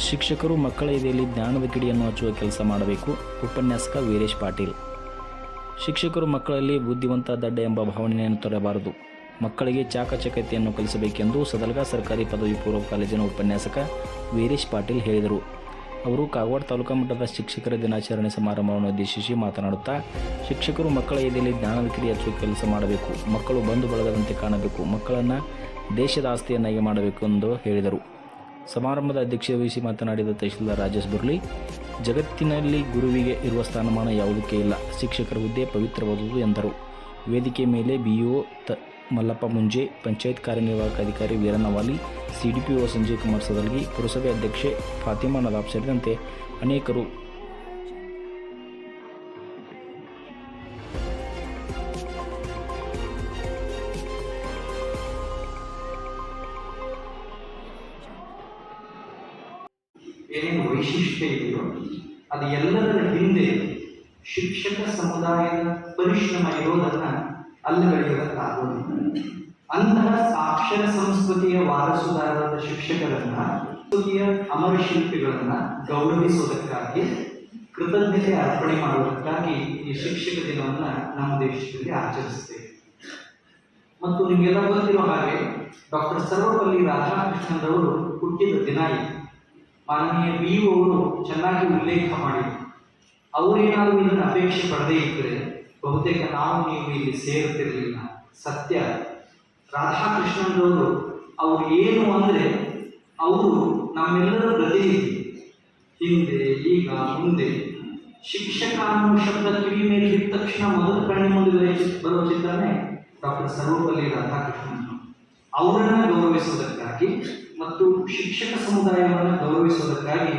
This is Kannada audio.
ಶಿಕ್ಷಕರು ಮಕ್ಕಳ ಎದೆಯಲ್ಲಿ ಜ್ಞಾನದ ಕಿಡಿಯನ್ನು ಹಚ್ಚುವ ಕೆಲಸ ಮಾಡಬೇಕು. ಉಪನ್ಯಾಸಕ ವೀರೇಶ್ ಪಾಟೀಲ್. ಶಿಕ್ಷಕರು ಮಕ್ಕಳಲ್ಲಿ ಬುದ್ಧಿವಂತ ದಡ್ಡ ಎಂಬ ಭಾವನೆಯನ್ನು ತರಬಾರದು. ಮಕ್ಕಳಿಗೆ ಚಾಕಚಕ್ಯತೆಯನ್ನು ಕಲಿಸಬೇಕೆಂದು ಸದಲಗ ಸರ್ಕಾರಿ ಪದವಿ ಪೂರ್ವ ಕಾಲೇಜಿನ ಉಪನ್ಯಾಸಕ ವೀರೇಶ್ ಪಾಟೀಲ್ ಹೇಳಿದರು. ಅವರು ಕಾಗವಾಡ ತಾಲೂಕಾ ಮಟ್ಟದ ಶಿಕ್ಷಕರ ದಿನಾಚರಣೆ ಸಮಾರಂಭವನ್ನು ಉದ್ದೇಶಿಸಿ ಮಾತನಾಡುತ್ತಾ, ಶಿಕ್ಷಕರು ಮಕ್ಕಳ ಎದೆಯಲ್ಲಿ ಜ್ಞಾನದ ಕಿಡಿ ಹಚ್ಚುವ ಕೆಲಸ ಮಾಡಬೇಕು. ಮಕ್ಕಳು ಬಂಧು ಬಳಗದಂತೆ ಕಾಣಬೇಕು. ಮಕ್ಕಳನ್ನು ದೇಶದ ಆಸ್ತಿಯನ್ನಾಗಿ ಮಾಡಬೇಕು ಎಂದು ಹೇಳಿದರು. ಸಮಾರಂಭದ ಅಧ್ಯಕ್ಷತೆ ವಹಿಸಿ ಮಾತನಾಡಿದ ತಹಶೀಲ್ದಾರ್ ರಾಜೇಶ್ ಬುರ್ಲಿ, ಜಗತ್ತಿನಲ್ಲಿ ಗುರುವಿಗೆ ಇರುವ ಸ್ಥಾನಮಾನ ಯಾವುದಕ್ಕೆ ಇಲ್ಲ. ಶಿಕ್ಷಕರ ಹುದ್ದೆ ಪವಿತ್ರವಾದುದು ಎಂದರು. ವೇದಿಕೆ ಮೇಲೆ ಬಿಇಒ ಮಲ್ಲಪ್ಪ ಮುಂಜೆ, ಪಂಚಾಯತ್ ಕಾರ್ಯನಿರ್ವಾಹಕ ಅಧಿಕಾರಿ ವೀರಣ್ಣವಾಲಿ, ಸಿಡಿಪಿಒ ಸಂಜಯ್ ಕುಮಾರ್ ಸದಲ್ಗಿ, ಪುರಸಭೆ ಅಧ್ಯಕ್ಷೆ ಫಾತಿಮಾ ನದಾಬ್ ಸೇರಿದಂತೆ ಅನೇಕರು ಏನೇನು ವೈಶಿಷ್ಟ್ಯ ಇದೆಯೋ ಅದು ಎಲ್ಲದರ ಹಿಂದೆ ಶಿಕ್ಷಕ ಸಮುದಾಯದ ಪರಿಶ್ರಮ ಇರೋದನ್ನ ಅಲ್ಲಗಳೆಯೋದಕ್ಕಾಗೋದಿಲ್ಲ. ಅಂತಹ ಸಾಕ್ಷರ ಸಂಸ್ಕೃತಿಯ ವಾರಸುದಾರರಾದ ಶಿಕ್ಷಕರನ್ನ, ಸಂಸ್ಕೃತಿಯ ಅಮರ ಶಿಲ್ಪಿಗಳನ್ನ ಗೌರವಿಸುವುದಕ್ಕಾಗಿ, ಕೃತಜ್ಞತೆ ಅರ್ಪಣೆ ಮಾಡುವುದಕ್ಕಾಗಿ ಈ ಶಿಕ್ಷಕ ದಿನವನ್ನ ನಮ್ಮ ದೇಶದಲ್ಲಿ ಆಚರಿಸ್ತೇವೆ. ಮತ್ತು ನಿಮಗೆಲ್ಲ ಗೊತ್ತಿರೋ ಹಾಗೆ ಡಾಕ್ಟರ್ ಸರ್ವಪಲ್ಲಿ ರಾಧಾಕೃಷ್ಣನ್ ಹುಟ್ಟಿದ ದಿನ ಇದೆ. ಮಾನನೀಯ ಬಿಇಒ ಅವರು ಚೆನ್ನಾಗಿ ಉಲ್ಲೇಖ ಮಾಡಿದರು. ಅವರೇನಾದರೂ ಇದನ್ನು ಅಪೇಕ್ಷೆ ಪಡದೇ ಇದ್ದರೆ ಬಹುತೇಕ ನೀವು ಇಲ್ಲಿ ಸೇರುತ್ತಿರಲಿಲ್ಲ. ಸತ್ಯ, ರಾಧಾಕೃಷ್ಣನ್ರವರು ಅವರು ಏನು ಅಂದರೆ ಅವರು ನಮ್ಮೆಲ್ಲರ ಪ್ರತಿನಿಧಿ. ಹಿಂದೆ, ಈಗ, ಮುಂದೆ ಶಿಕ್ಷಕ ಅನ್ನೋ ಶಬ್ದ ಕಿವಿ ಮೇಲೆ ಇದ್ದ ತಕ್ಷಣ ಮೊದಲು ಕಣ್ಣು ಮುಂದೆ ಬರುವ ಚಿತ್ರನೇ ಡಾಕ್ಟರ್ ಸರ್ವಪಲ್ಲಿ ರಾಧಾಕೃಷ್ಣನ್. ಅವರನ್ನು ಗೌರವಿಸುವುದಕ್ಕಾಗಿ ಮತ್ತು ಶಿಕ್ಷಕ ಸಮುದಾಯವನ್ನು ಗೌರವಿಸುವುದಕ್ಕಾಗಿ